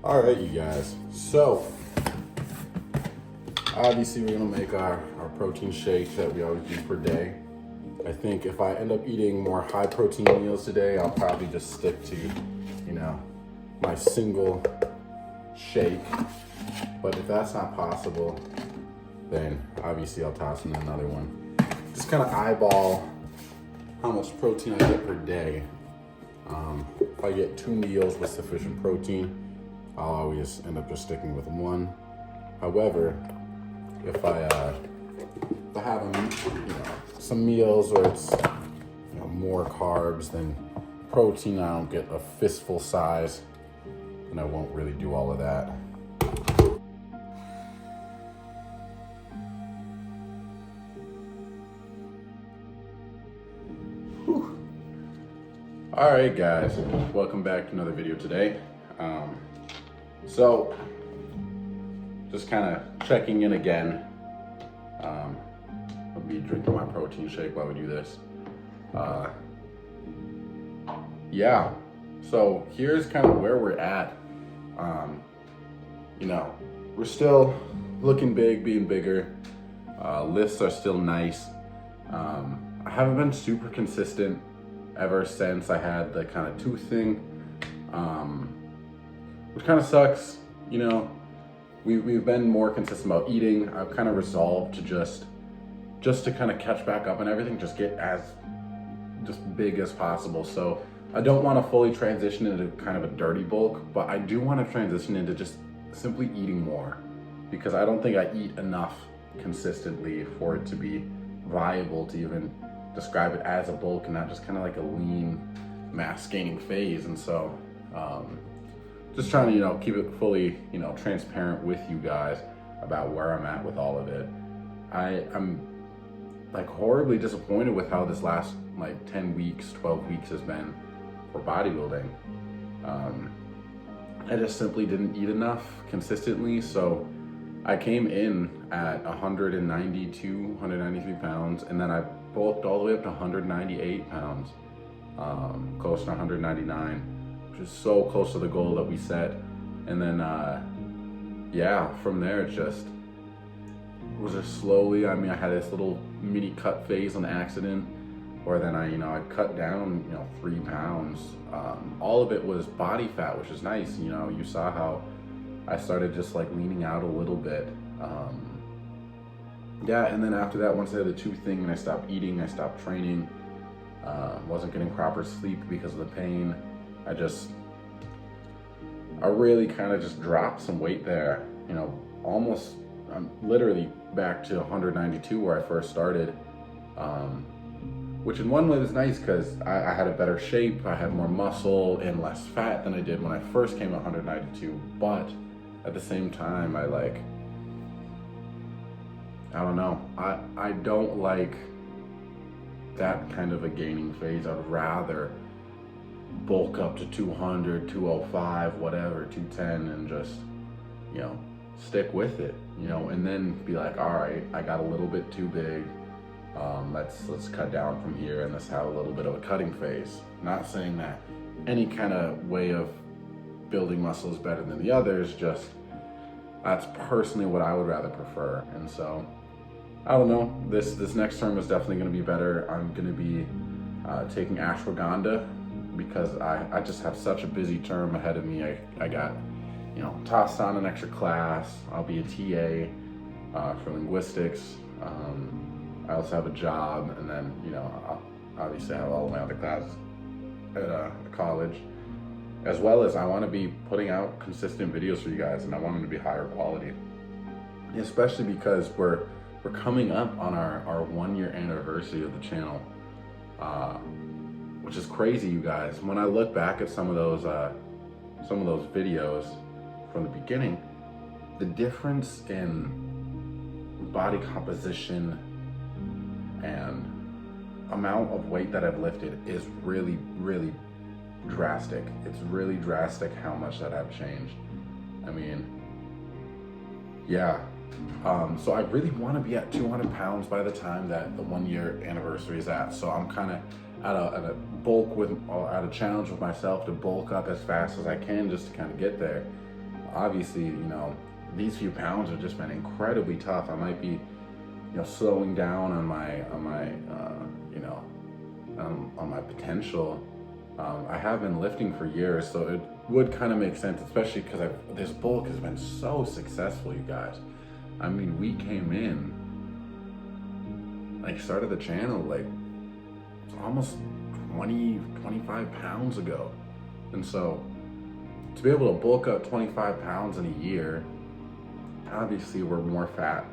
All right, you guys. So, obviously we're gonna make our protein shake that we always do per day. I think if I end up eating more high protein meals today, I'll probably just stick to, my single shake. But if that's not possible, then obviously I'll toss in another one. Just kind of eyeball how much protein I get per day. If I get 2 meals with sufficient protein, I'll always end up just sticking with 1. However, if I have some meals where it's more carbs than protein, I don't get a fistful size, and I won't really do all of that. Whew. All right, guys, welcome back to another video today. So just kind of checking in again. I'll be drinking my protein shake while we do this. Yeah, so here's kind of where we're at. We're still looking big, being bigger. Lifts are still nice. I haven't been super consistent ever since I had the kind of tooth thing, which kind of sucks. We've been more consistent about eating. I've kind of resolved to just to kind of catch back up and everything, just get as big as possible. So I don't want to fully transition into kind of a dirty bulk, but I do want to transition into just simply eating more, because I don't think I eat enough consistently for it to be viable to even describe it as a bulk and not just kind of like a lean mass gaining phase. And so just trying to keep it fully transparent with you guys about where I'm at with all of it. I'm like horribly disappointed with how this last 10 weeks, 12 weeks has been for bodybuilding. I just simply didn't eat enough consistently. So I came in at 192, 193 pounds, and then I bulked all the way up to 198 pounds, close to 199, which is so close to the goal that we set. And then, from there it was just slowly. I had this little mini cut phase on accident, where then I cut down 3 pounds. All of it was body fat, which is nice. You saw how I started just leaning out a little bit. And then after that, once I had the tooth thing and I stopped eating, I stopped training, wasn't getting proper sleep because of the pain. I really kind of just dropped some weight there. I'm literally back to 192 where I first started, which in one way was nice because I had a better shape, I had more muscle and less fat than I did when I first came to 192. But at the same time, I don't know. I don't like that kind of a gaining phase. I'd rather bulk up to 200, 205, whatever, 210, and just, stick with it, and then be like, all right, I got a little bit too big. Let's cut down from here and let's have a little bit of a cutting phase. Not saying that any kind of way of building muscle is better than the others, just that's personally what I would rather prefer. And so I don't know, this next term is definitely going to be better. I'm going to be taking ashwagandha because I just have such a busy term ahead of me. I got tossed on an extra class. I'll be a TA for linguistics. I also have a job, and then I'll obviously have all of my other classes at college, as well as I want to be putting out consistent videos for you guys, and I want them to be higher quality, especially because we're coming up on our 1-year anniversary of the channel, which is crazy, you guys. When I look back at some of those videos from the beginning, the difference in body composition and amount of weight that I've lifted is really, really drastic. It's really drastic how much that I've changed. So I really want to be at 200 pounds by the time that the 1-year anniversary is at. So I'm kind of at a challenge with myself to bulk up as fast as I can just to kind of get there. obviously, these few pounds have just been incredibly tough. I might be, slowing down on my potential. I have been lifting for years, so it would kind of make sense, especially because this bulk has been so successful, you guys. I mean, we came in, like, started the channel, like, almost 25 pounds ago. And so, to be able to bulk up 25 pounds in a year, obviously we're more fat,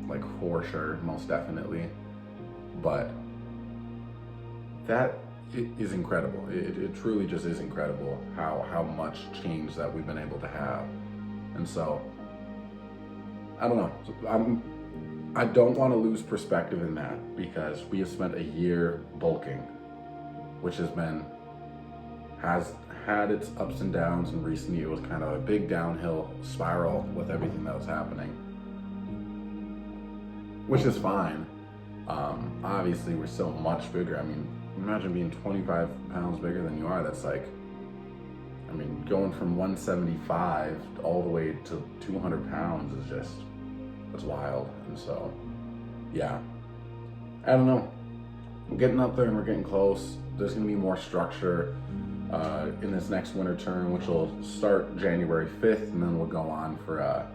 like, for sure, most definitely. But that is incredible. It truly just is incredible how much change that we've been able to have. And so, I don't know. I don't want to lose perspective in that, because we have spent a year bulking, which has had its ups and downs in recent years. It was kind of a big downhill spiral with everything that was happening, which is fine. Obviously, we're still much bigger. I mean, imagine being 25 pounds bigger than you are. That's like, I mean, going from 175 all the way to 200 pounds is just, it's wild. And so, yeah, I don't know. We're getting up there and we're getting close. There's going to be more structure in this next winter term, which will start January 5th, and then we'll go on for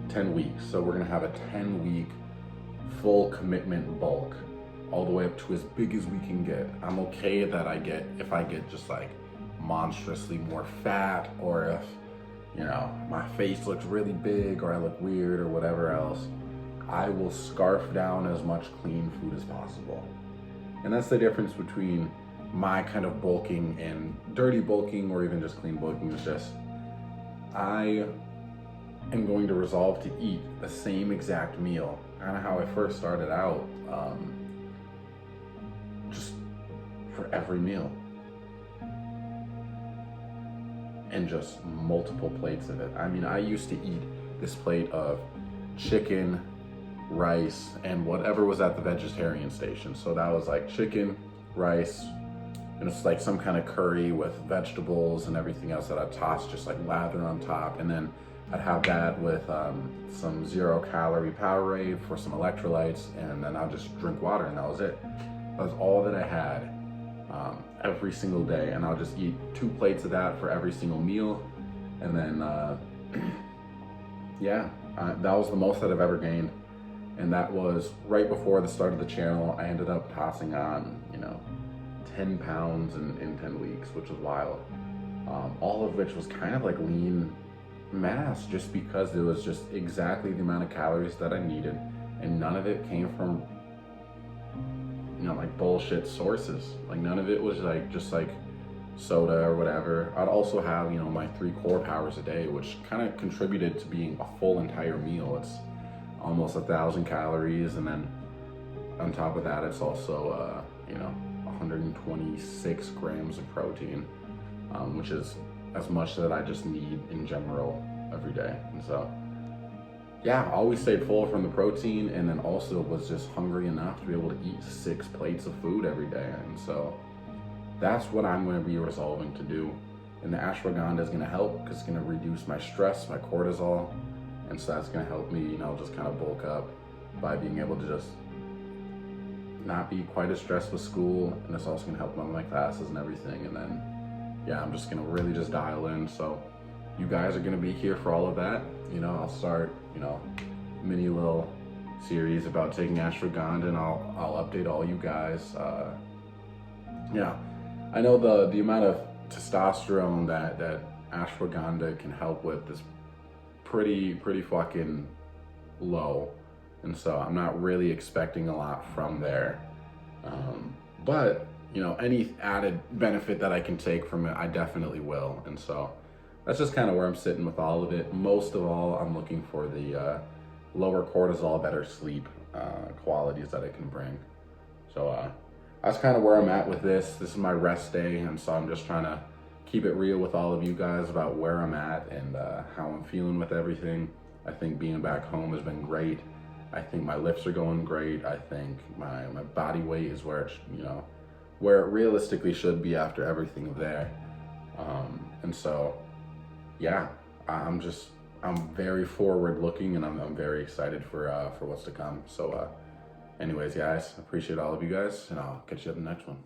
10 weeks. So we're going to have a 10-week full commitment bulk, all the way up to as big as we can get. I'm okay that if I get just like monstrously more fat, or if, my face looks really big, or I look weird, or whatever else, I will scarf down as much clean food as possible. And that's the difference between my kind of bulking and dirty bulking, or even just clean bulking. Is just, I am going to resolve to eat the same exact meal, kind of how I first started out, just for every meal, and just multiple plates of it. I mean, I used to eat this plate of chicken, rice, and whatever was at the vegetarian station. So that was like chicken, rice, and it's like some kind of curry with vegetables and everything else that I'd toss, just like lather on top. And then I'd have that with some 0-calorie Powerade for some electrolytes, and then I'll just drink water, and that was it. That was all that I had every single day, and I'll just eat 2 plates of that for every single meal. And then, that was the most that I've ever gained. And that was right before the start of the channel. I ended up tossing on, 10 pounds in 10 weeks, which was wild. All of which was kind of like lean mass, just because it was just exactly the amount of calories that I needed, and none of it came from, like bullshit sources. Like, none of it was like just like soda or whatever. I'd also have, my 3 core powers a day, which kind of contributed to being a full entire meal. It's almost 1,000 calories, and then on top of that, it's also 126 grams of protein, which is as much that I just need in general every day. And so, yeah, I always stayed full from the protein, and then also was just hungry enough to be able to eat 6 plates of food every day. And so that's what I'm going to be resolving to do. And the ashwagandha is going to help, because it's going to reduce my stress, my cortisol. And so that's going to help me, just kind of bulk up by being able to just not be quite as stressed with school. And it's also going to help with my classes and everything. And then, yeah, I'm just going to really just dial in. So you guys are going to be here for all of that. I'll start, mini little series about taking ashwagandha, and I'll update all you guys. Yeah, I know the amount of testosterone that ashwagandha can help with is pretty fucking low, and so I'm not really expecting a lot from there. But any added benefit that I can take from it, I definitely will. And so that's just kind of where I'm sitting with all of it. Most of all, I'm looking for the lower cortisol, better sleep qualities that it can bring. So that's kind of where I'm at with this. This is my rest day, and so I'm just trying to keep it real with all of you guys about where I'm at and how I'm feeling with everything. I think being back home has been great. I think my lifts are going great. I think my body weight is where it where it realistically should be after everything there. And so, yeah, I'm just I'm very forward looking, and I'm very excited for what's to come. So anyways, guys, appreciate all of you guys, and I'll catch you at the next one.